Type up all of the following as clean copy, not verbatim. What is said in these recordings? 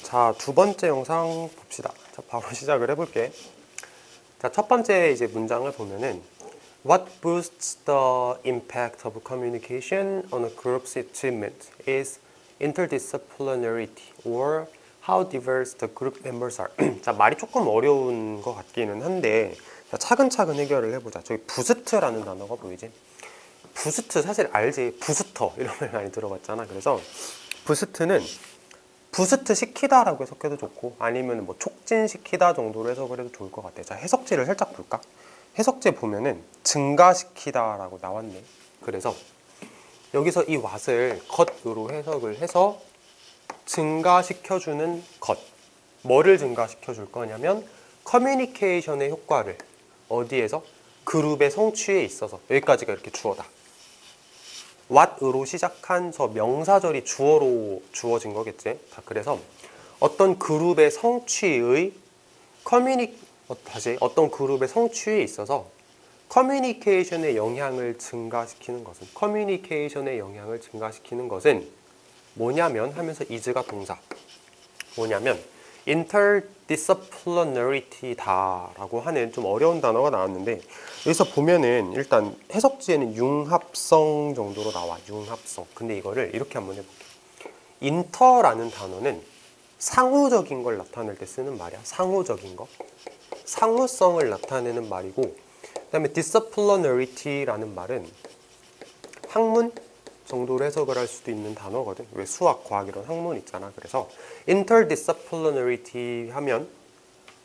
자, 두 번째 영상 봅시다. 자, 바로 시작을 해볼게. 자, 첫 번째 이제 문장을 보면은 What boosts the impact of communication on a group's achievement is interdisciplinarity or how diverse the group members are. 자, 말이 조금 어려운 것 같기는 한데 자, 차근차근 해결을 해보자. 저기 부스트라는 단어가 보이지? 부스트 사실 알지? 부스터 이런 말 많이 들어봤잖아. 그래서 부스트는 부스트 시키다라고 해석해도 좋고 아니면 뭐 촉진시키다 정도로 해석을 해도 좋을 것 같아. 자, 해석지를 살짝 볼까? 해석지 보면은 증가시키다라고 나왔네. 그래서 여기서 이 what을 것으로 해석을 해서 증가시켜주는 것. 뭐를 증가시켜줄 거냐면 커뮤니케이션의 효과를 어디에서? 그룹의 성취에 있어서. 여기까지가 이렇게 주어다. what으로 시작한 저 명사절이 주어로 주어진 거겠지. 자, 그래서 어떤 그룹의 성취의 어떤 그룹의 성취에 있어서 커뮤니케이션의 영향을 증가시키는 것은 뭐냐면 하면서 is가 동사. 뭐냐면 interdisciplinarity다라고 하는 좀 어려운 단어가 나왔는데 여기서 보면은 일단 해석지에는 융합성 정도로 나와. 융합성. 근데 이거를 이렇게 한번 해볼게. inter라는 단어는 상호적인 걸 나타낼 때 쓰는 말이야. 상호적인 거. 상호성을 나타내는 말이고 그 다음에 disciplinarity라는 말은 학문 정도로 해석을 할 수도 있는 단어거든. 왜 수학, 과학 이런 학문 있잖아. 그래서 interdisciplinarity 하면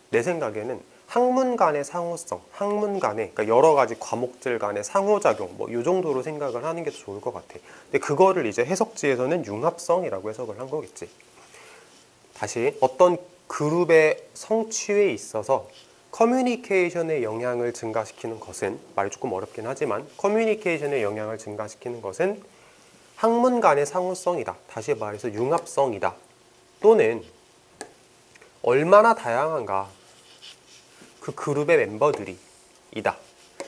내 생각에는 학문 간의 상호성, 학문 간의 그러니까 여러 가지 과목들 간의 상호작용 뭐 이 정도로 생각을 하는 게 더 좋을 것 같아. 근데 그거를 이제 해석지에서는 융합성이라고 해석을 한 거겠지. 다시 어떤 그룹의 성취에 있어서 커뮤니케이션의 영향을 증가시키는 것은 말이 조금 어렵긴 하지만 커뮤니케이션의 영향을 증가시키는 것은 학문 간의 상호성이다. 다시 말해서 융합성이다. 또는 얼마나 다양한가 그 그룹의 멤버들이 이다.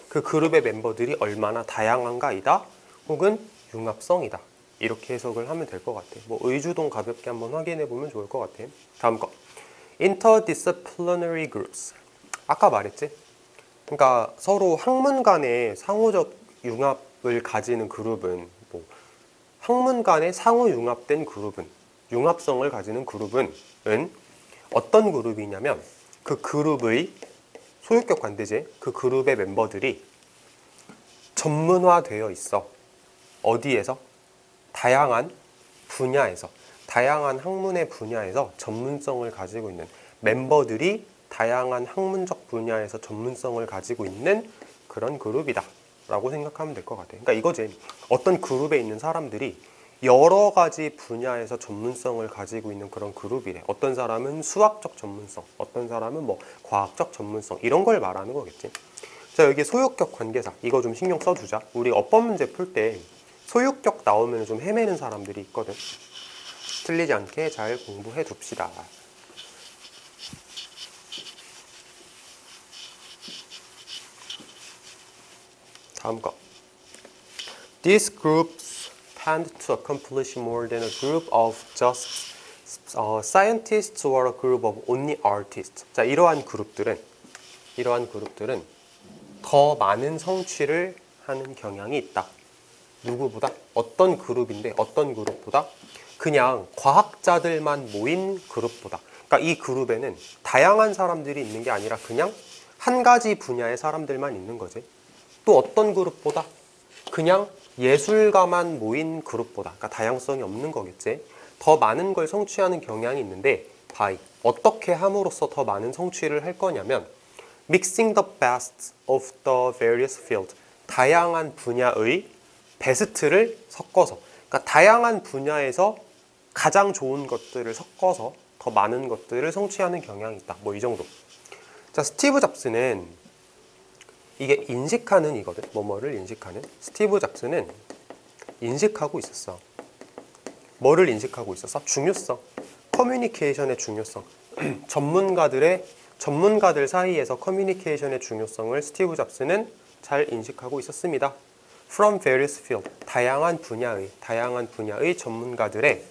그 그룹의 멤버들이 얼마나 다양한가이다. 혹은 융합성이다. 이렇게 해석을 하면 될 것 같아. 뭐 의주동 가볍게 한번 확인해 보면 좋을 것 같아. 다음 거. Interdisciplinary groups. 아까 말했지? 그러니까 서로 학문 간의 상호적 융합을 가지는 그룹은 뭐 학문 간의 상호 융합된 그룹은 융합성을 가지는 그룹은 어떤 그룹이냐면 그 그룹의 소유격 관대제 그 그룹의 멤버들이 전문화되어 있어. 어디에서? 다양한 분야에서 다양한 학문의 분야에서 전문성을 가지고 있는 멤버들이 다양한 학문적 분야에서 전문성을 가지고 있는 그런 그룹이다 라고 생각하면 될 것 같아. 그러니까 이거지. 어떤 그룹에 있는 사람들이 여러 가지 분야에서 전문성을 가지고 있는 그런 그룹이래. 어떤 사람은 수학적 전문성, 어떤 사람은 뭐 과학적 전문성 이런 걸 말하는 거겠지. 자, 여기 소유격 관계사 이거 좀 신경 써주자. 우리 어법 문제 풀 때 소유격 나오면 좀 헤매는 사람들이 있거든. 틀리지 않게 잘 공부해 둡시다. 다음 거. These groups tend to accomplish more than a group of just scientists or a group of only artists. 자, 이러한 그룹들은 더 많은 성취를 하는 경향이 있다. 누구보다? 어떤 그룹인데 어떤 그룹보다? 그냥 과학자들만 모인 그룹보다. 그러니까 이 그룹에는 다양한 사람들이 있는 게 아니라 그냥 한 가지 분야의 사람들만 있는 거지. 또 어떤 그룹보다? 그냥 예술가만 모인 그룹보다. 그러니까 다양성이 없는 거겠지. 더 많은 걸 성취하는 경향이 있는데 어떻게 함으로써 더 많은 성취를 할 거냐면 mixing the best of the various fields. 다양한 분야의 베스트를 섞어서 그러니까 다양한 분야에서 가장 좋은 것들을 섞어서 더 많은 것들을 성취하는 경향이 있다. 뭐 이 정도. 자, 스티브 잡스는 이게 인식하는 이거든. 뭐뭐를 인식하는. 스티브 잡스는 인식하고 있었어. 뭐를 인식하고 있었어? 중요성. 커뮤니케이션의 중요성. 전문가들 사이에서 커뮤니케이션의 중요성을 스티브 잡스는 잘 인식하고 있었습니다. From various fields. 다양한 분야의 전문가들의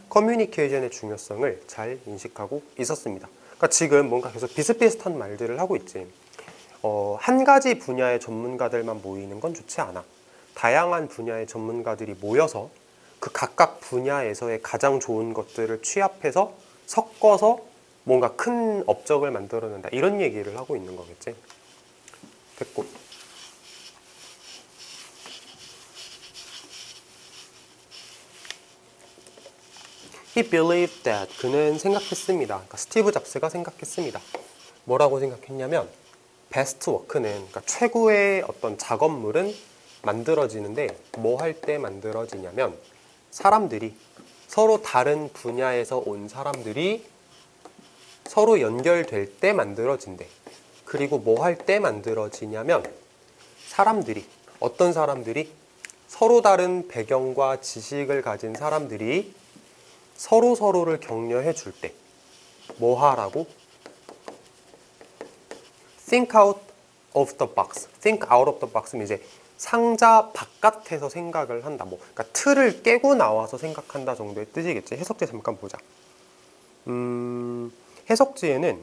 커뮤니케이션의 중요성을 잘 인식하고 있었습니다. 그러니까 지금 뭔가 계속 비슷비슷한 말들을 하고 있지. 한 가지 분야의 전문가들만 모이는 건 좋지 않아. 다양한 분야의 전문가들이 모여서 그 각각 분야에서의 가장 좋은 것들을 취합해서 섞어서 뭔가 큰 업적을 만들어낸다. 이런 얘기를 하고 있는 거겠지. 됐고. He believed that. 그는 생각했습니다. 그러니까 스티브 잡스가 생각했습니다. 뭐라고 생각했냐면 베스트 워크는, 그러니까 최고의 어떤 작업물은 만들어지는데 뭐 할 때 만들어지냐면 사람들이 서로 다른 분야에서 온 사람들이 서로 연결될 때 만들어진대. 그리고 뭐 할 때 만들어지냐면 사람들이, 어떤 사람들이, 서로 다른 배경과 지식을 가진 사람들이 서로를 격려해 줄 때 뭐 하라고? Think out of the box. Think out of the box는 이제 상자 바깥에서 생각을 한다. 그러니까 틀을 깨고 나와서 생각한다 정도의 뜻이겠지. 해석지 잠깐 보자. 해석지에는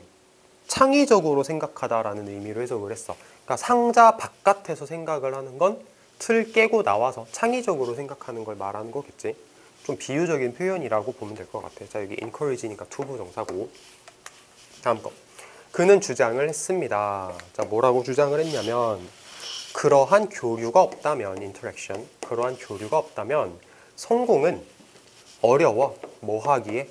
창의적으로 생각하다라는 의미로 해석을 했어. 그러니까 상자 바깥에서 생각을 하는 건 틀 깨고 나와서 창의적으로 생각하는 걸 말하는 거겠지. 좀 비유적인 표현이라고 보면 될 것 같아. 자, 여기 encourage니까 투부정사고. 다음 거. 그는 주장을 했습니다. 자, 뭐라고 주장을 했냐면 그러한 교류가 없다면 interaction, 그러한 교류가 없다면 성공은 어려워. 뭐 하기에?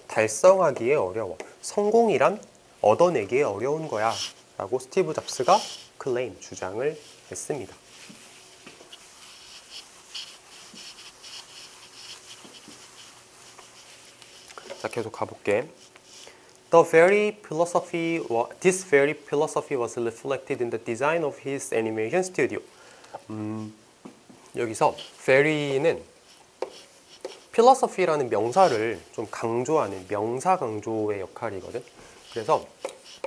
달성하기에 어려워. 성공이란 얻어내기에 어려운 거야 라고 스티브 잡스가 claim, 주장을 했습니다. 자, 계속 가볼게. This very philosophy was reflected in the design of his animation studio. 여기서 very는 philosophy라는 명사를 좀 강조하는 명사 강조의 역할이거든. 그래서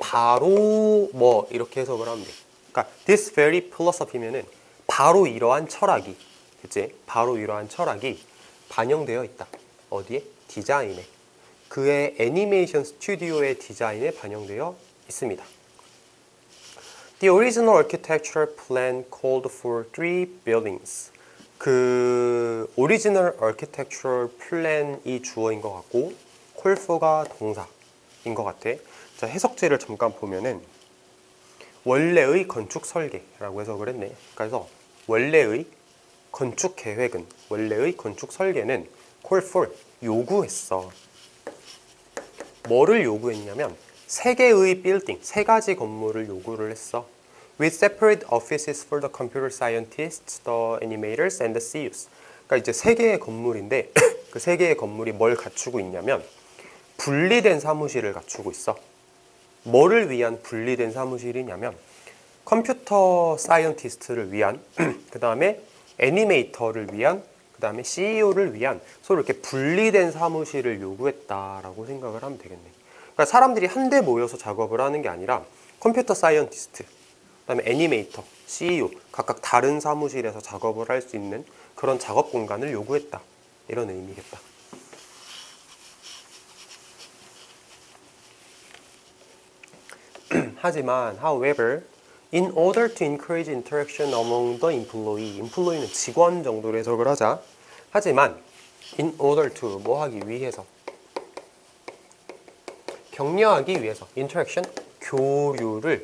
바로 뭐 이렇게 해석을 하면 돼. 그러니까 this very philosophy면은 바로 이러한 철학이, 그치? 바로 이러한 철학이 반영되어 있다. 어디에? 디자인에. 그의 애니메이션 스튜디오의 디자인에 반영되어 있습니다. The original architectural plan called for 3 buildings. 그 original architectural plan이 주어인 것 같고 call for가 동사인 것 같아. 자, 해석지를 잠깐 보면은 원래의 건축 설계라고 해석을 했네. 그래서 원래의 건축 계획은, 원래의 건축 설계는 call for, 요구했어. 뭐를 요구했냐면 3개의 빌딩, 3가지 건물을 요구를 했어. With separate offices for the computer scientists, the animators, and the CUs. 그러니까 이제 3개의 건물인데 그 3개의 건물이 뭘 갖추고 있냐면 분리된 사무실을 갖추고 있어. 뭐를 위한 분리된 사무실이냐면 컴퓨터 사이언티스트를 위한, 그 다음에 애니메이터를 위한, 그 다음에 CEO를 위한 서로 이렇게 분리된 사무실을 요구했다라고 생각을 하면 되겠네. 그러니까 사람들이 한데 모여서 작업을 하는 게 아니라 컴퓨터 사이언티스트, 그 다음에 애니메이터, CEO 각각 다른 사무실에서 작업을 할 수 있는 그런 작업 공간을 요구했다. 이런 의미겠다. 하지만 however, in order to encourage interaction among the employee는 직원 정도로 해석을 하자. 하지만 in order to 뭐 하기 위해서, 격려하기 위해서, interaction 교류를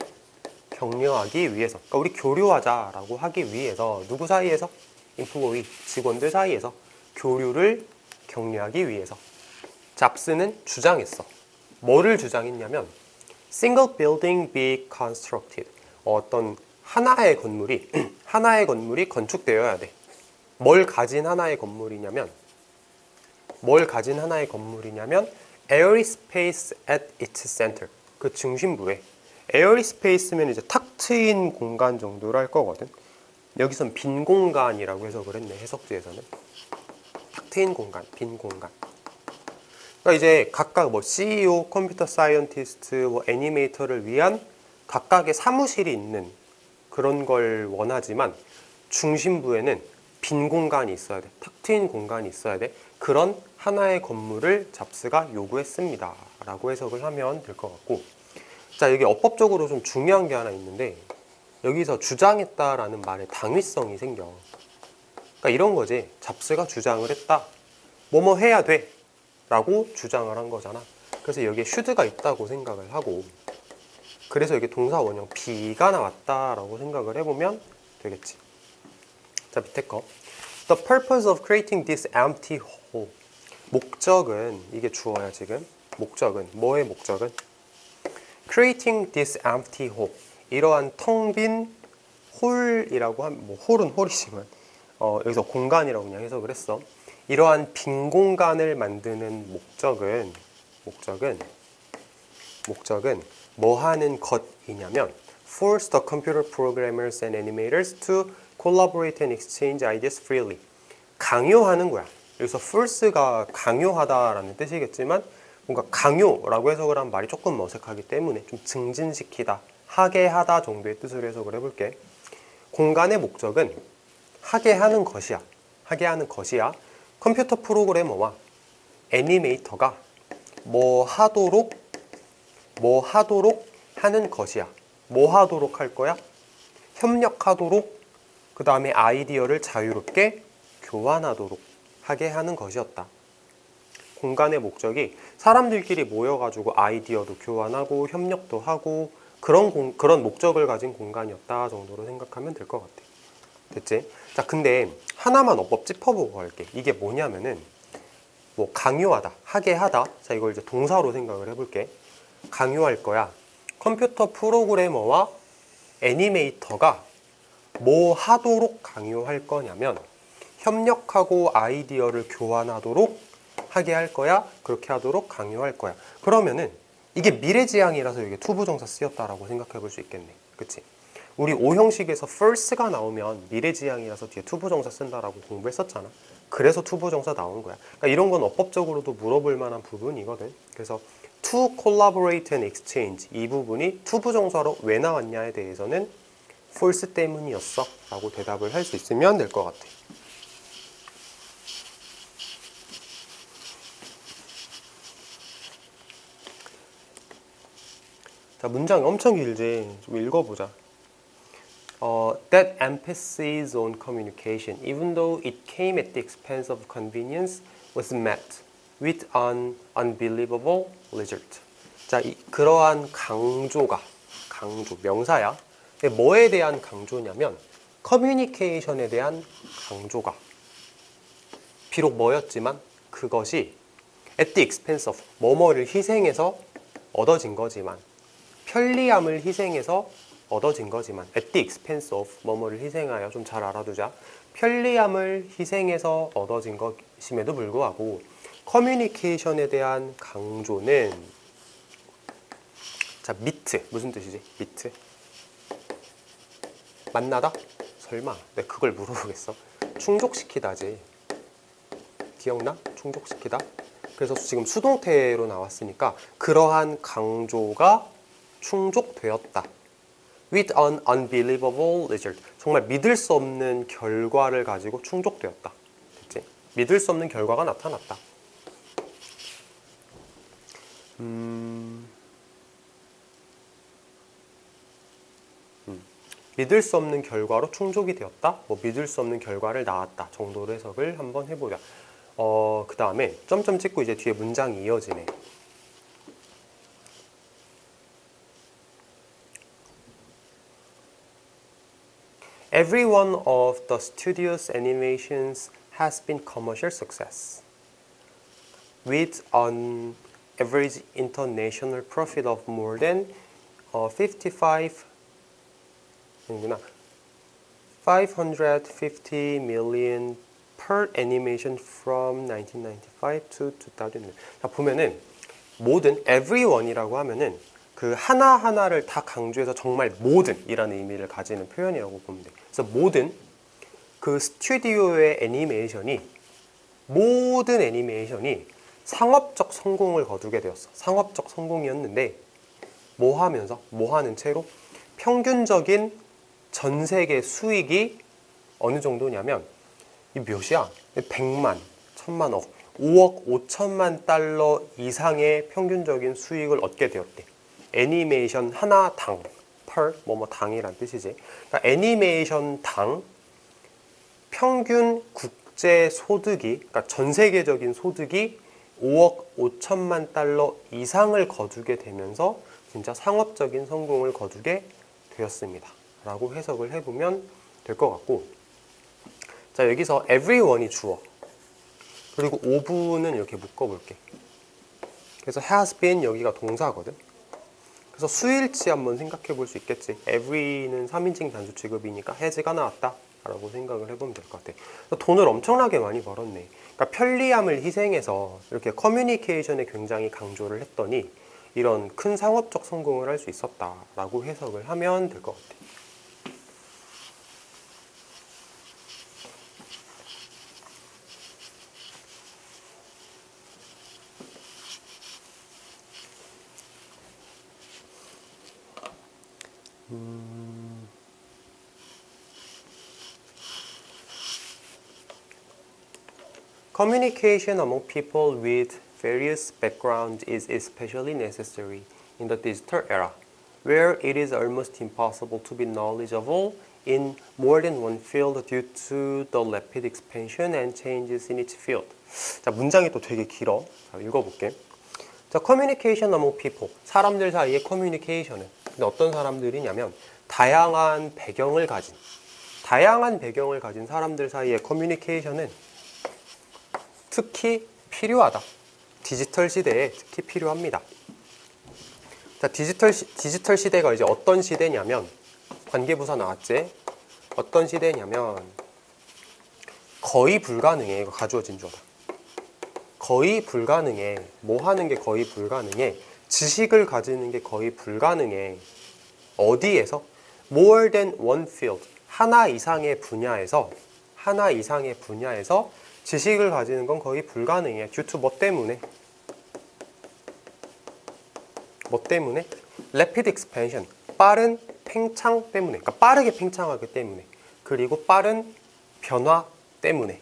격려하기 위해서, 그러니까 우리 교류하자라고 하기 위해서 누구 사이에서? employee 직원들 사이에서 교류를 격려하기 위해서 잡스는 주장했어. 뭐를 주장했냐면 single building be constructed. 어떤 하나의 건물이 건축되어야 돼. 뭘 가진 하나의 건물이냐면 airy space at its center. 그 중심부에 airy space면 이제 탁 트인 공간 정도로 할 거거든. 여기선 빈 공간이라고 해석을 했네. 해석지에서는 탁 트인 공간, 빈 공간. 그러니까 이제 각각 뭐 CEO, 컴퓨터 사이언티스트, 뭐 애니메이터를 위한 각각의 사무실이 있는 그런 걸 원하지만 중심부에는 빈 공간이 있어야 돼. 탁 트인 공간이 있어야 돼. 그런 하나의 건물을 잡스가 요구했습니다. 라고 해석을 하면 될 것 같고, 자, 여기 어법적으로 좀 중요한 게 하나 있는데, 여기서 주장했다라는 말에 당위성이 생겨. 그러니까 이런 거지. 잡스가 주장을 했다. 뭐뭐 해야 돼. 라고 주장을 한 거잖아. 그래서 여기에 should가 있다고 생각을 하고, 그래서 여기 동사 원형 be가 나왔다라고 생각을 해보면 되겠지. 자, 밑에 거. The purpose of creating this empty hole. 목적은, 이게 주어야 지금. 목적은, 뭐의 목적은? Creating this empty hole. 이러한 텅 빈 홀이라고 하면, 뭐 홀은 홀이지만 여기서 공간이라고 그냥 해석을 했어. 이러한 빈 공간을 만드는 목적은 뭐 하는 것이냐면 force the computer programmers and animators to collaborate and exchange ideas freely. 강요하는 거야. 여기서 force가 강요하다라는 뜻이겠지만 뭔가 강요라고 해석을 한 말이 조금 어색하기 때문에 좀 증진시키다, 하게 하다 정도의 뜻으로 해석을 해볼게. 공간의 목적은 하게 하는 것이야. 하게 하는 것이야. 컴퓨터 프로그래머와 애니메이터가 뭐 하도록 하는 것이야. 뭐 하도록 할 거야? 협력하도록, 그 다음에 아이디어를 자유롭게 교환하도록 하게 하는 것이었다. 공간의 목적이 사람들끼리 모여가지고 아이디어도 교환하고 협력도 하고 그런 목적을 가진 공간이었다 정도로 생각하면 될 것 같아. 됐지? 자, 근데 하나만 어법 짚어보고 갈게. 이게 뭐냐면은 뭐 강요하다, 하게 하다. 자, 이걸 이제 동사로 생각을 해볼게. 강요할 거야. 컴퓨터 프로그래머와 애니메이터가 뭐 하도록 강요할 거냐면 협력하고 아이디어를 교환하도록 하게 할 거야. 그렇게 하도록 강요할 거야. 그러면은 이게 미래지향이라서 이게 투부정사 쓰였다라고 생각해 볼 수 있겠네. 그치? 우리 오형식에서 first가 나오면 미래지향이라서 뒤에 투부정사 쓴다라고 공부했었잖아. 그래서 투부정사 나온 거야. 그러니까 이런 건 어법적으로도 물어볼 만한 부분이거든. 그래서 to collaborate and exchange 이 부분이 투부정사로 왜 나왔냐에 대해서는 false 때문이었어 라고 대답을 할 수 있으면 될 것 같아. 자, 문장이 엄청 길지. 좀 읽어보자. That emphasis on communication, even though it came at the expense of convenience, was met with an unbelievable result. 자, 그러한 강조, 명사야. 뭐에 대한 강조냐면 커뮤니케이션에 대한 강조가 비록 뭐였지만 그것이 at the expense of 뭐뭐를 희생해서 얻어진 거지만 편리함을 희생해서 얻어진 거지만 at the expense of 뭐뭐를 희생하여 좀 잘 알아두자. 편리함을 희생해서 얻어진 것임에도 불구하고 커뮤니케이션에 대한 강조는 자, meet 무슨 뜻이지? meet 만나다? 설마 내가 그걸 물어보겠어? 충족시키다지. 기억나? 충족시키다. 그래서 지금 수동태로 나왔으니까 그러한 강조가 충족되었다. With an unbelievable result. 정말 믿을 수 없는 결과를 가지고 충족되었다. 됐지? 믿을 수 없는 결과가 나타났다. 믿을 수 없는 결과로 충족이 되었다. 뭐 믿을 수 없는 결과를 낳았다. 정도로 해석을 한번 해보자. 그 다음에 점점 찍고 이제 뒤에 문장이 이어지네. Every one of the studio's animations has been commercial success, with an average international profit of more than 550 million per animation from 1995 to 2000. 자, 보면은 모든 everyone이라고 하면은 그 하나하나를 다 강조해서 정말 모든이라는 의미를 가지는 표현이라고 보면 돼. 그래서 모든 그 스튜디오의 모든 애니메이션이 상업적 성공을 거두게 되었어. 상업적 성공이었는데 뭐 하는 채로 평균적인 전 세계 수익이 어느 정도냐면 이 몇이야? 100만, 1000만억, 5억 5천만 달러 이상의 평균적인 수익을 얻게 되었대. 애니메이션 하나당, per, 당이란 뜻이지. 그러니까 애니메이션당 평균 국제 소득이, 그러니까 전 세계적인 소득이 5억 5천만 달러 이상을 거두게 되면서 진짜 상업적인 성공을 거두게 되었습니다. 라고 해석을 해보면 될 것 같고, 자, 여기서 everyone이 주어, 그리고 ove는 이렇게 묶어볼게. 그래서 has been 여기가 동사거든. 그래서 수일치 한번 생각해 볼 수 있겠지. every는 3인칭 단수 취급이니까 has가 나왔다 라고 생각을 해보면 될 것 같아. 돈을 엄청나게 많이 벌었네. 그러니까 편리함을 희생해서 이렇게 커뮤니케이션에 굉장히 강조를 했더니 이런 큰 상업적 성공을 할 수 있었다라고 해석을 하면 될 것 같아. Communication among people with various backgrounds is especially necessary in the digital era, where it is almost impossible to be knowledgeable in more than one field due to the rapid expansion and changes in each field. 자, 문장이 또 되게 길어. 자, 읽어볼게. 자, communication among people. 사람들 사이의 커뮤니케이션은. 근데 어떤 사람들이냐면 다양한 배경을 가진 사람들 사이의 커뮤니케이션은 특히 필요하다. 디지털 시대에 특히 필요합니다. 자, 디지털 시대가 이제 어떤 시대냐면, 관계부사 나왔지? 어떤 시대냐면 거의 불가능해. 이거 가주어진 주어다. 거의 불가능해. 뭐 하는 게 거의 불가능해? 지식을 가지는 게 거의 불가능해. 어디에서? More than one field. 하나 이상의 분야에서 지식을 가지는 건 거의 불가능해. due to 뭐 때문에? rapid expansion. 빠른 팽창 때문에. 그러니까 빠르게 팽창하기 때문에. 그리고 빠른 변화 때문에.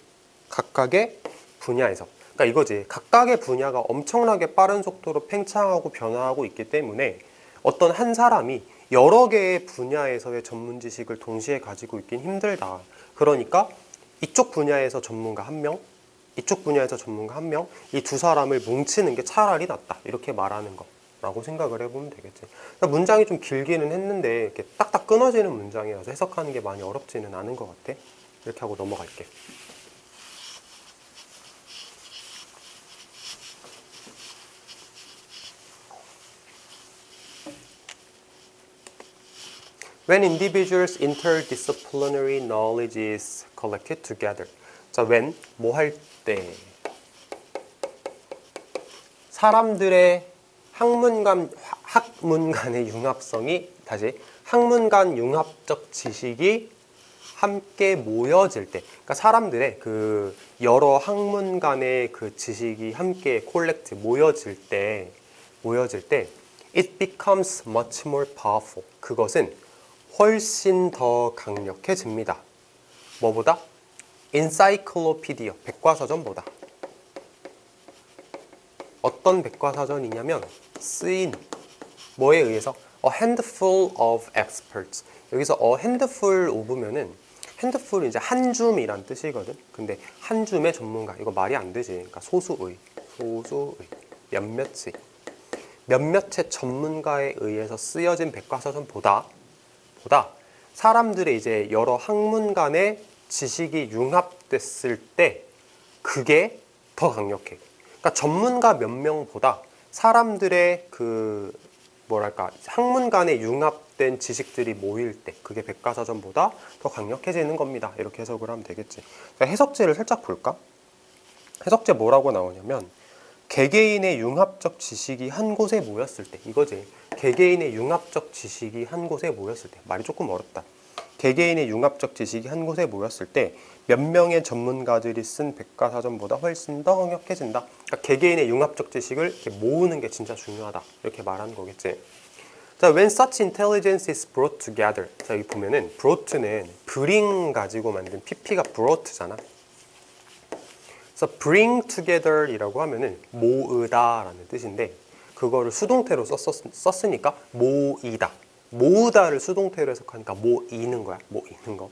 각각의 분야에서. 그러니까 이거지. 각각의 분야가 엄청나게 빠른 속도로 팽창하고 변화하고 있기 때문에 어떤 한 사람이 여러 개의 분야에서의 전문 지식을 동시에 가지고 있긴 힘들다. 그러니까 이쪽 분야에서 전문가 한 명, 이쪽 분야에서 전문가 한 명, 이 두 사람을 뭉치는 게 차라리 낫다. 이렇게 말하는 거라고 생각을 해보면 되겠지. 그러니까 문장이 좀 길기는 했는데 이렇게 딱딱 끊어지는 문장이라서 해석하는 게 많이 어렵지는 않은 것 같아. 이렇게 하고 넘어갈게. When individuals' interdisciplinary knowledge is collected together. 자, when, 뭐 할 때. 사람들의 학문 간의 융합성이, 학문 간 융합적 지식이 함께 모여질 때. 그러니까 사람들의 그 여러 학문 간의 그 지식이 함께 콜렉트, 모여질 때, it becomes much more powerful. 그것은 훨씬 더 강력해집니다. 뭐보다? encyclopedia, 백과사전보다. 어떤 백과사전이냐면 쓰인, 뭐에 의해서? a handful of experts. 여기서 a handful of면은 handful은 이제 한 줌이란 뜻이거든. 근데 한 줌의 전문가, 이거 말이 안 되지. 그러니까 소수의, 몇몇의 전문가에 의해서 쓰여진 백과사전보다 사람들의 이제 여러 학문 간의 지식이 융합됐을 때 그게 더 강력해. 그러니까 전문가 몇 명보다 사람들의 그 학문 간에 융합된 지식들이 모일 때 그게 백과사전보다 더 강력해지는 겁니다. 이렇게 해석을 하면 되겠지. 해석제를 살짝 볼까? 해석제 뭐라고 나오냐면 개개인의 융합적 지식이 한 곳에 모였을 때, 이거지. 개개인의 융합적 지식이 한 곳에 모였을 때. 말이 조금 어렵다. 개개인의 융합적 지식이 한 곳에 모였을 때 몇 명의 전문가들이 쓴 백과사전보다 훨씬 더 강력해진다. 그러니까 개개인의 융합적 지식을 이렇게 모으는 게 진짜 중요하다. 이렇게 말하는 거겠지. 자, when such intelligence is brought together. 자, 여기 보면은 brought는 bring 가지고 만든 pp가 brought잖아. 그래서 bring together이라고 하면은 모으다라는 뜻인데 그거를 수동태로 썼으니까 모이다. 모으다를 수동태로 해석하니까 모이는 거야. 모이는 거.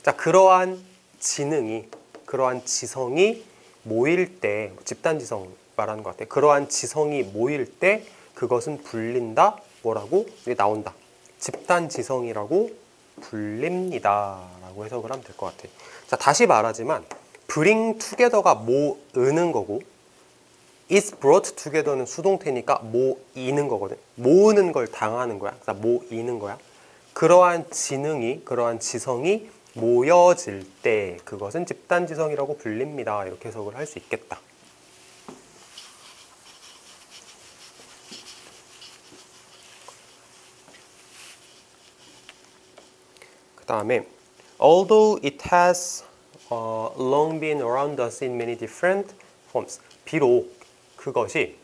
자, 그러한 지능이, 그러한 지성이 모일 때, 집단 지성 말하는 것 같아. 그러한 지성이 모일 때 그것은 불린다. 뭐라고? 이게 나온다. 집단 지성이라고 불립니다. 라고 해석을 하면 될 것 같아. 자, 다시 말하지만 bring together가 모으는 거고 is brought together는 수동태니까 모이는 거거든. 모으는 걸 당하는 거야. 그래서 모이는 거야. 그러한 지능이, 그러한 지성이 모여질 때 그것은 집단지성이라고 불립니다. 이렇게 해석을 할 수 있겠다. 그 다음에 although it has long been around us in many different forms. 비록 그것이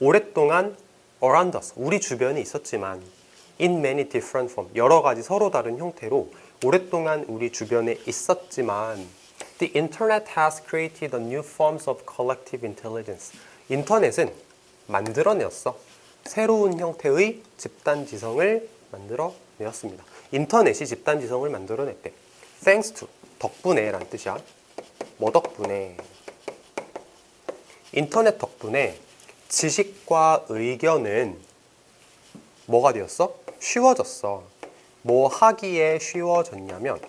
오랫동안 around us, 우리 주변에 있었지만 in many different forms, 여러 가지 서로 다른 형태로 오랫동안 우리 주변에 있었지만 the internet has created a new forms of collective intelligence. 인터넷은 만들어내었어. 새로운 형태의 집단지성을 만들어내었습니다. 인터넷이 집단지성을 만들어냈대. thanks to, 덕분에 라는 뜻이야. 뭐 덕분에? 인터넷 덕분에 지식과 의견은 뭐가 되었어? 쉬워졌어. 뭐 하기에 쉬워졌냐면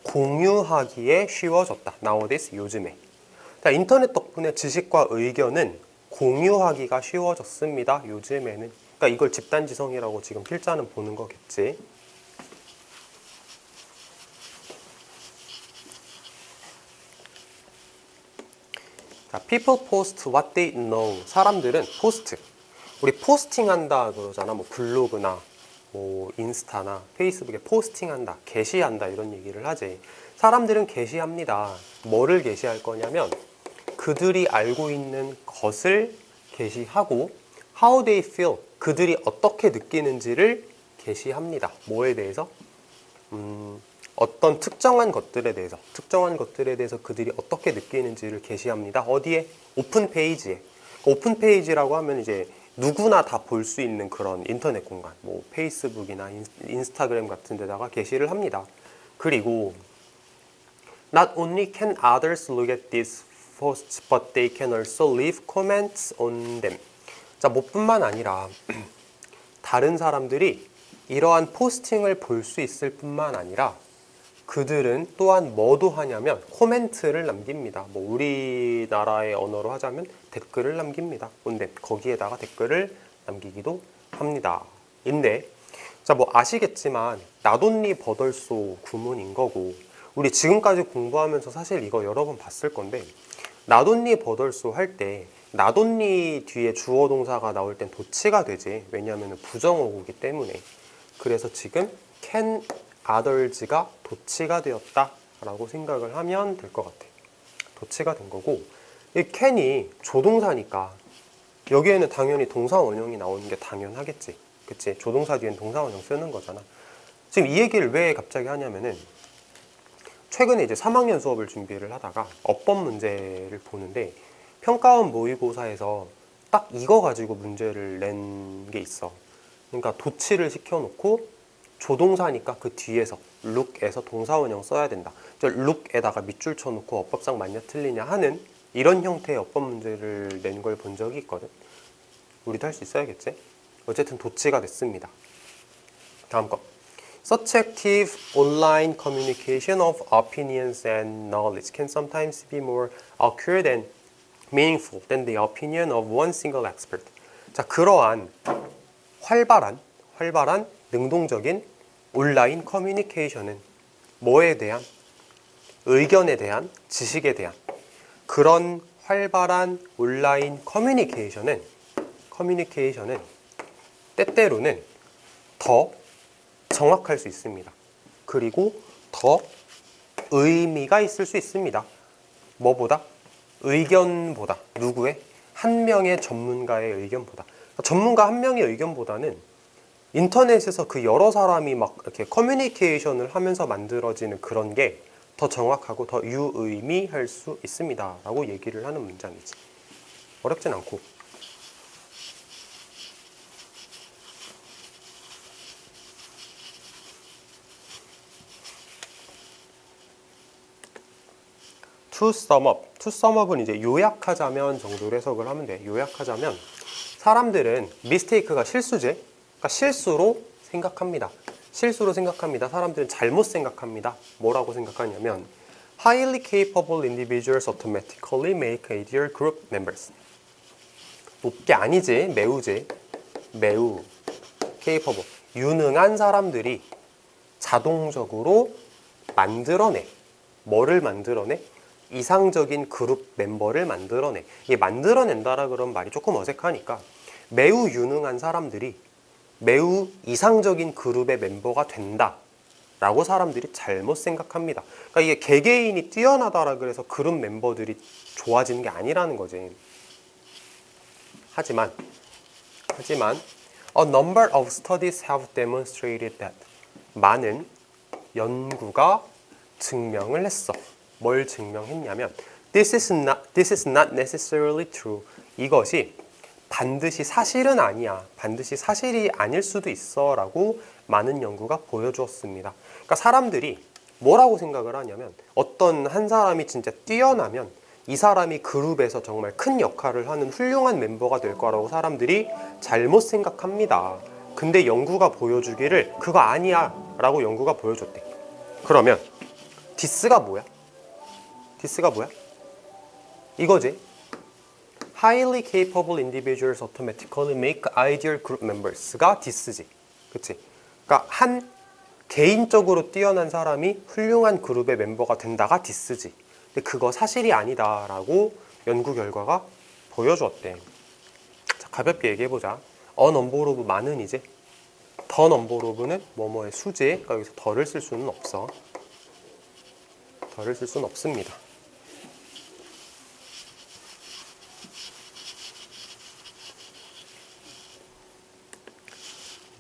공유하기에 쉬워졌다. nowadays, 요즘에. 자, 인터넷 덕분에 지식과 의견은 공유하기가 쉬워졌습니다. 요즘에는. 그러니까 이걸 집단지성이라고 지금 필자는 보는 거겠지. 자, people post what they know. 사람들은 포스트. 우리 포스팅한다 그러잖아. 뭐 블로그나 뭐 인스타나 페이스북에 포스팅한다, 게시한다 이런 얘기를 하지. 사람들은 게시합니다. 뭐를 게시할 거냐면 그들이 알고 있는 것을 게시하고 how they feel, 그들이 어떻게 느끼는지를 게시합니다. 뭐에 대해서? 어떤 특정한 것들에 대해서 그들이 어떻게 느끼는지를 게시합니다. 어디에? 오픈 페이지에. 오픈 페이지라고 하면 이제 누구나 다 볼 수 있는 그런 인터넷 공간, 뭐 페이스북이나 인스타그램 같은 데다가 게시를 합니다. 그리고 not only can others look at these posts, but they can also leave comments on them. 자, 뭐뿐만 아니라 다른 사람들이 이러한 포스팅을 볼 수 있을 뿐만 아니라 그들은 또한 뭐도 하냐면 코멘트를 남깁니다. 뭐 우리나라의 언어로 하자면 댓글을 남깁니다. 근데 거기에다가 댓글을 남기기도 합니다. 인데 자, 뭐 아시겠지만 나돈니 버덜소 구문인 거고 우리 지금까지 공부하면서 사실 이거 여러 번 봤을 건데 나돈니 버덜소 할 때 나돈니 뒤에 주어 동사가 나올 땐 도치가 되지. 왜냐하면 부정어구기 때문에. 그래서 지금 can others가 도치가 되었다라고 생각을 하면 될 것 같아. 도치가 된 거고 이 can이 조동사니까 여기에는 당연히 동사 원형이 나오는 게 당연하겠지. 그치? 조동사 뒤엔 동사 원형 쓰는 거잖아. 지금 이 얘기를 왜 갑자기 하냐면은 최근에 이제 3학년 수업을 준비를 하다가 어법 문제를 보는데 평가원 모의고사에서 딱 이거 가지고 문제를 낸 게 있어. 그러니까 도치를 시켜놓고 조동사니까 그 뒤에서 look에서 동사원형 써야 된다. look에다가 밑줄 쳐놓고 어법상 맞냐 틀리냐 하는 이런 형태의 어법 문제를 낸 걸 본 적이 있거든. 우리도 할 수 있어야겠지? 어쨌든 도치가 됐습니다. 다음 거. Such active online communication of opinions and knowledge can sometimes be more accurate and meaningful than the opinion of one single expert. 자, 그러한 활발한 능동적인 온라인 커뮤니케이션은 뭐에 대한? 의견에 대한, 지식에 대한 그런 활발한 온라인 커뮤니케이션은 때때로는 더 정확할 수 있습니다. 그리고 더 의미가 있을 수 있습니다. 뭐보다? 의견보다. 누구의? 한 명의 전문가의 의견보다. 전문가 한 명의 의견보다는 인터넷에서 그 여러 사람이 막 이렇게 커뮤니케이션을 하면서 만들어지는 그런 게 더 정확하고 더 유의미할 수 있습니다 라고 얘기를 하는 문장이지. 어렵진 않고. To sum up. To sum up은 이제 요약하자면 정도로 해석을 하면 돼. 요약하자면 사람들은 mistake가 실수지. 그러니까 실수로 생각합니다. 실수로 생각합니다. 사람들은 잘못 생각합니다. 뭐라고 생각하냐면 highly capable individuals automatically make ideal group members. 높게 아니지, 매우지. 매우 capable. 유능한 사람들이 자동적으로 만들어내. 뭐를 만들어내? 이상적인 그룹 멤버를 만들어내. 이게 만들어낸다라 그런 말이 조금 어색하니까 매우 유능한 사람들이 매우 이상적인 그룹의 멤버가 된다 라고 사람들이 잘못 생각합니다. 그러니까 이게 개개인이 뛰어나다라 그래서 그룹 멤버들이 좋아지는 게 아니라는 거지. 하지만 a number of studies have demonstrated that 많은 연구가 증명을 했어. 뭘 증명했냐면 this is not necessarily true. 이것이 반드시 사실은 아니야. 반드시 사실이 아닐 수도 있어 라고 많은 연구가 보여주었습니다. 그러니까 사람들이 뭐라고 생각을 하냐면 어떤 한 사람이 진짜 뛰어나면 이 사람이 그룹에서 정말 큰 역할을 하는 훌륭한 멤버가 될 거라고 사람들이 잘못 생각합니다. 근데 연구가 보여주기를 그거 아니야 라고 연구가 보여줬대. 그러면 디스가 뭐야? 디스가 뭐야? 이거지. Highly capable individuals automatically make ideal group members가 디스지. 그치? 그러니까 한 개인적으로 뛰어난 사람이 훌륭한 그룹의 멤버가 된다가 디스지. 근데 그거 사실이 아니다라고 연구 결과가 보여주었대. 자, 가볍게 얘기해보자. a number of 많은 이제 the number of는 뭐뭐의 수지. 그러니까 여기서 더를 쓸 수는 없어. 더를 쓸 수는 없습니다.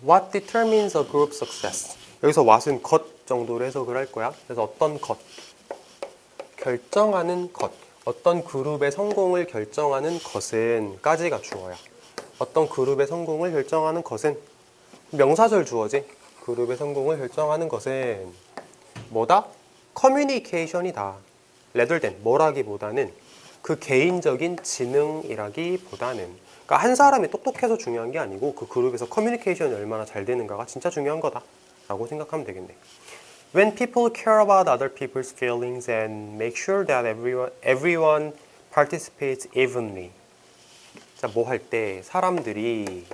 What determines a group success? 여기서 what은 것 정도로 해석을 할 거야. 그래서 어떤 것, 결정하는 것, 어떤 그룹의 성공을 결정하는 것은 까지가 주어야. 어떤 그룹의 성공을 결정하는 것은 명사절 주어지. 그룹의 성공을 결정하는 것은 뭐다? 커뮤니케이션이다. rather than 뭐라기보다는 그 개인적인 지능이라기보다는 그러니까 한 사람이 똑똑해서 중요한 게 아니고 그 그룹에서 커뮤니케이션이 얼마나 잘 되는가가 진짜 중요한 거다 라고 생각하면 되겠네. When people care about other people's feelings and make sure that everyone participates evenly. 자, 뭐 할 때 사람들이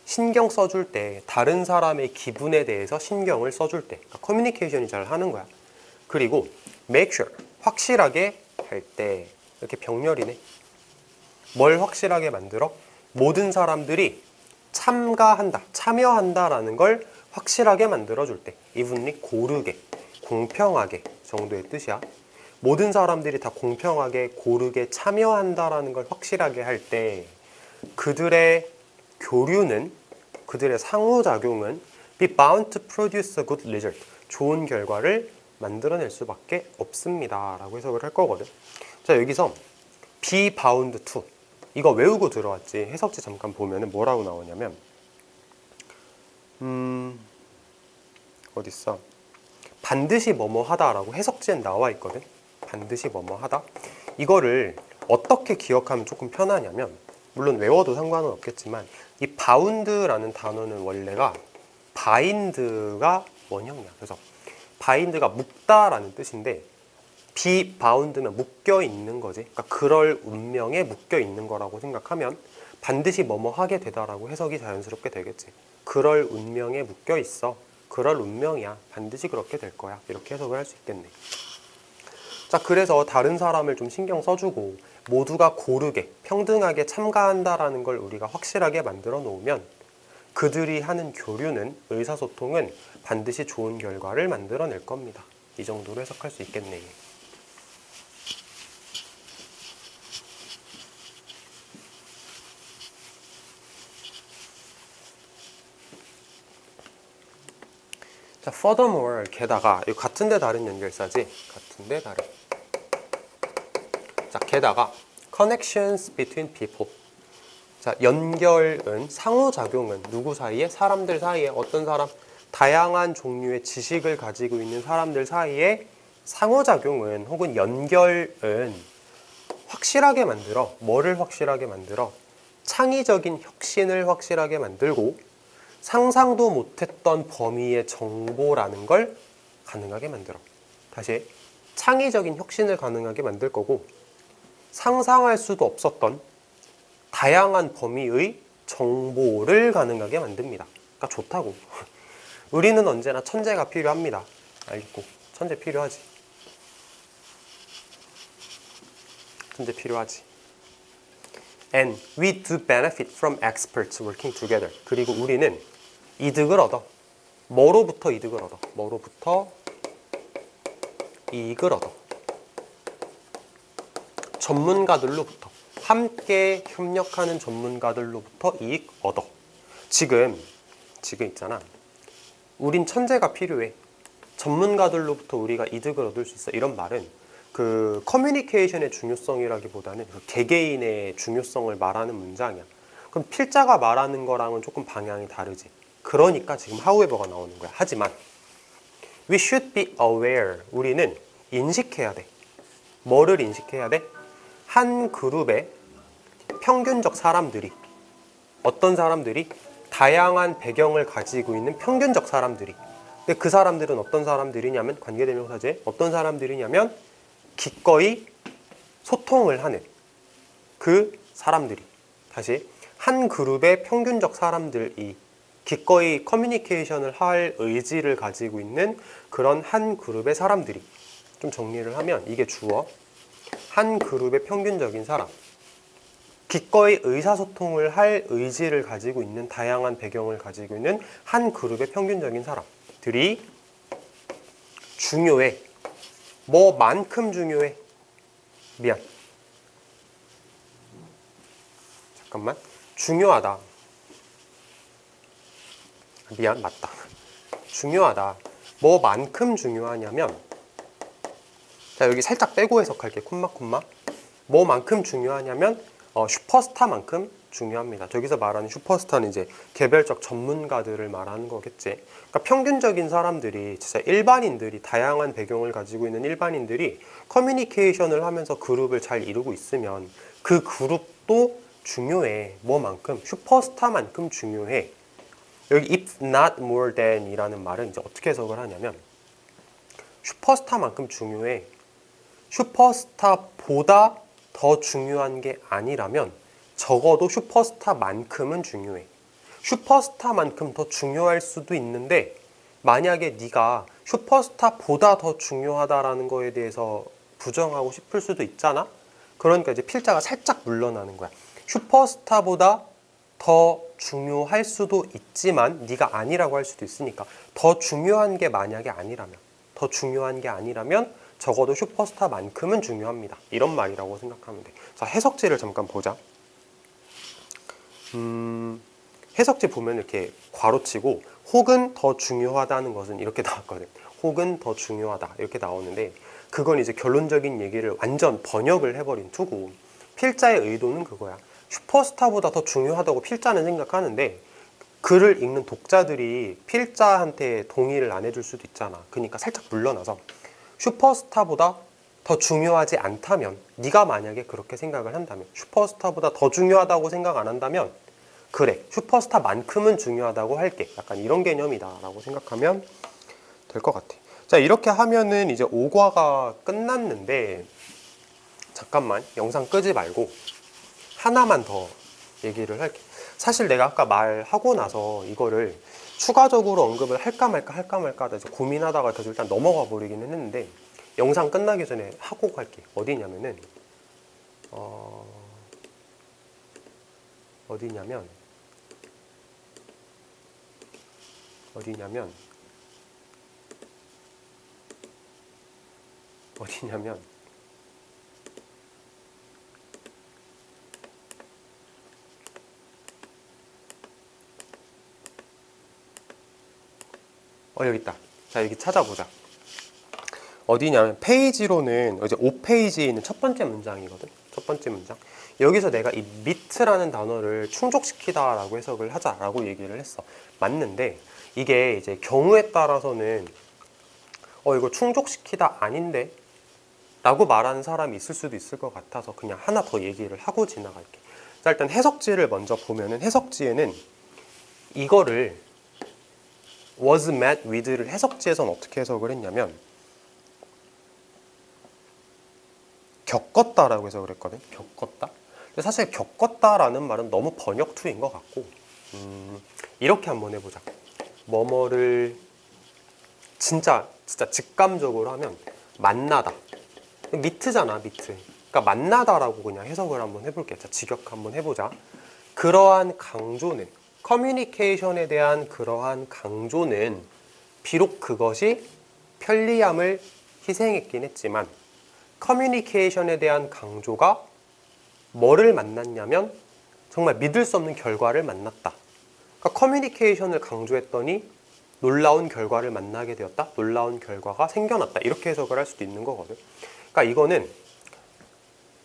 신경 써줄 때 다른 사람의 기분에 대해서 신경을 써줄 때 그러니까 커뮤니케이션이 잘 하는 거야. 그리고 make sure 확실하게 할 때 이렇게 병렬이네. 뭘 확실하게 만들어? 모든 사람들이 참가한다, 참여한다라는 걸 확실하게 만들어줄 때 evenly 고르게, 공평하게 정도의 뜻이야. 모든 사람들이 다 공평하게 고르게 참여한다라는 걸 확실하게 할 때 그들의 교류는 그들의 상호작용은 be bound to produce a good result. 좋은 결과를 만들어낼 수밖에 없습니다. 라고 해석을 할 거거든. 자, 여기서 be bound to 이거 외우고 들어왔지. 해석지 잠깐 보면은 뭐라고 나오냐면 어딨어? 반드시 뭐뭐 하다라고 해석지엔 나와 있거든. 반드시 뭐뭐 하다. 이거를 어떻게 기억하면 조금 편하냐면 물론 외워도 상관은 없겠지만 이 바운드라는 단어는 원래가 바인드가 원형이야. 그래서 바인드가 묶다라는 뜻인데 be bound면 묶여 있는 거지. 그러니까 그럴 운명에 묶여 있는 거라고 생각하면 반드시 뭐뭐 하게 되다라고 해석이 자연스럽게 되겠지. 그럴 운명에 묶여 있어. 그럴 운명이야. 반드시 그렇게 될 거야. 이렇게 해석을 할 수 있겠네. 자, 그래서 다른 사람을 좀 신경 써주고 모두가 고르게 평등하게 참가한다라는 걸 우리가 확실하게 만들어 놓으면 그들이 하는 교류는 의사소통은 반드시 좋은 결과를 만들어낼 겁니다. 이 정도로 해석할 수 있겠네. 자, furthermore, 게다가, 이거 같은데 다른 연결사지? 같은데 다른. 자, 게다가 connections between people. 자, 연결은, 상호작용은 누구 사이에? 사람들 사이에. 어떤 사람? 다양한 종류의 지식을 가지고 있는 사람들 사이에 상호작용은 혹은 연결은 확실하게 만들어. 뭐를 확실하게 만들어? 창의적인 혁신을 확실하게 만들고 상상도 못했던 범위의 정보라는 걸 가능하게 만들어. 다시, 창의적인 혁신을 가능하게 만들 거고 상상할 수도 없었던 다양한 범위의 정보를 가능하게 만듭니다. 그러니까 좋다고. 우리는 언제나 천재가 필요합니다. 알겠고, 천재 필요하지. 천재 필요하지. And we do benefit from experts working together. 그리고 우리는 이득을 얻어. 뭐로부터 이득을 얻어? 뭐로부터 이익을 얻어? 전문가들로부터. 함께 협력하는 전문가들로부터 이익 얻어. 지금 있잖아. 우린 천재가 필요해. 전문가들로부터 우리가 이득을 얻을 수 있어. 이런 말은 그 커뮤니케이션의 중요성이라기보다는 그 개개인의 중요성을 말하는 문장이야. 그럼 필자가 말하는 거랑은 조금 방향이 다르지. 그러니까 지금 however가 나오는 거야. 하지만 we should be aware. 우리는 인식해야 돼. 뭐를 인식해야 돼? 한 그룹의 평균적 사람들이, 어떤 사람들이? 다양한 배경을 가지고 있는 평균적 사람들이. 근데 그 사람들은 어떤 사람들이냐면, 관계대명사제, 어떤 사람들이냐면 기꺼이 소통을 하는 그 사람들이. 다시, 한 그룹의 평균적 사람들이 기꺼이 커뮤니케이션을 할 의지를 가지고 있는 그런 한 그룹의 사람들이. 좀 정리를 하면 이게 주어. 한 그룹의 평균적인 사람, 기꺼이 의사소통을 할 의지를 가지고 있는, 다양한 배경을 가지고 있는 한 그룹의 평균적인 사람들이 중요해. 뭐만큼 중요해? 미안. 잠깐만. 중요하다. 미안, 맞다. 중요하다. 뭐만큼 중요하냐면, 자, 여기 살짝 빼고 해석할게. 콤마. 뭐만큼 중요하냐면 슈퍼스타만큼 중요합니다. 저기서 말하는 슈퍼스타는 이제 개별적 전문가들을 말하는 거겠지. 그러니까 평균적인 사람들이, 진짜 일반인들이, 다양한 배경을 가지고 있는 일반인들이 커뮤니케이션을 하면서 그룹을 잘 이루고 있으면 그 그룹도 중요해. 뭐만큼? 슈퍼스타만큼 중요해. 여기 if not more than 이라는 말은 이제 어떻게 해석을 하냐면, 슈퍼스타만큼 중요해. 슈퍼스타보다 더 중요한 게 아니라면 적어도 슈퍼스타만큼은 중요해. 슈퍼스타만큼 더 중요할 수도 있는데, 만약에 네가 슈퍼스타보다 더 중요하다라는 거에 대해서 부정하고 싶을 수도 있잖아. 그러니까 이제 필자가 살짝 물러나는 거야. 슈퍼스타보다 더 중요할 수도 있지만 네가 아니라고 할 수도 있으니까, 더 중요한 게 만약에 아니라면, 더 중요한 게 아니라면 적어도 슈퍼스타만큼은 중요합니다. 이런 말이라고 생각하면 돼. 자, 해석지를 잠깐 보자. 해석지 보면 이렇게 괄호치고 혹은 더 중요하다는 것은 이렇게 나왔거든. 혹은 더 중요하다 이렇게 나오는데, 그건 이제 결론적인 얘기를 완전 번역을 해버린 투고, 필자의 의도는 그거야. 슈퍼스타보다 더 중요하다고 필자는 생각하는데 글을 읽는 독자들이 필자한테 동의를 안 해줄 수도 있잖아. 그러니까 살짝 물러나서 슈퍼스타보다 더 중요하지 않다면, 네가 만약에 그렇게 생각을 한다면, 슈퍼스타보다 더 중요하다고 생각 안 한다면, 그래, 슈퍼스타만큼은 중요하다고 할게. 약간 이런 개념이다 라고 생각하면 될 것 같아. 자, 이렇게 하면은 이제 5과가 끝났는데, 잠깐만 영상 끄지 말고 하나만 더 얘기를 할게. 사실 내가 아까 말하고 나서 이거를 추가적으로 언급을 할까 말까 하다 이제 고민하다가 계속 일단 넘어가 버리긴 했는데, 영상 끝나기 전에 하고 갈게. 어디냐면은 어디냐면 여기 있다. 자, 여기 찾아보자. 어디냐면 페이지로는 이제 5페이지에 있는 첫 번째 문장이거든. 첫 번째 문장. 여기서 내가 이 meet라는 단어를 충족시키다라고 해석을 하자라고 얘기를 했어. 맞는데 이게 이제 경우에 따라서는 이거 충족시키다 아닌데? 라고 말하는 사람이 있을 수도 있을 것 같아서 그냥 하나 더 얘기를 하고 지나갈게. 자, 일단 해석지를 먼저 보면은 해석지에는 이거를 was met with를 해석지에서는 어떻게 해석을 했냐면 겪었다라고 해석을 했거든. 겪었다. 근데 사실 겪었다라는 말은 너무 번역투인 것 같고 이렇게 한번 해보자. 뭐뭐를 진짜 직감적으로 하면 만나다. 미트잖아, 미트. 그러니까 만나다라고 그냥 해석을 한번 해볼게. 자, 직역 한번 해보자. 그러한 강조는, 커뮤니케이션에 대한 그러한 강조는 비록 그것이 편리함을 희생했긴 했지만 커뮤니케이션에 대한 강조가 뭐를 만났냐면 정말 믿을 수 없는 결과를 만났다. 그러니까 커뮤니케이션을 강조했더니 놀라운 결과를 만나게 되었다. 놀라운 결과가 생겨났다. 이렇게 해석을 할 수도 있는 거거든. 그러니까 이거는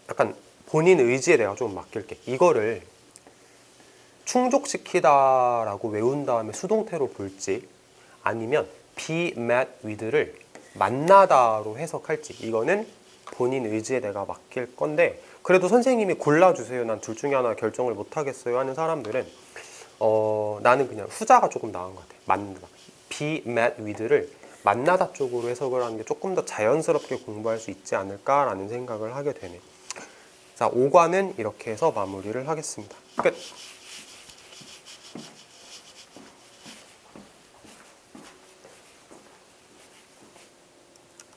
약간 본인 의지에 내가 좀 맡길게. 이거를 충족시키다라고 외운 다음에 수동태로 볼지 아니면 be met with를 만나다로 해석할지 이거는 본인 의지에 내가 맡길 건데 그래도 선생님이 골라주세요. 난 둘 중에 하나 결정을 못하겠어요 하는 사람들은 나는 그냥 후자가 조금 나은 것 같아. 만나다. be met with를 만나다 쪽으로 해석을 하는 게 조금 더 자연스럽게 공부할 수 있지 않을까라는 생각을 하게 되네. 자, 5과는 이렇게 해서 마무리를 하겠습니다. 끝!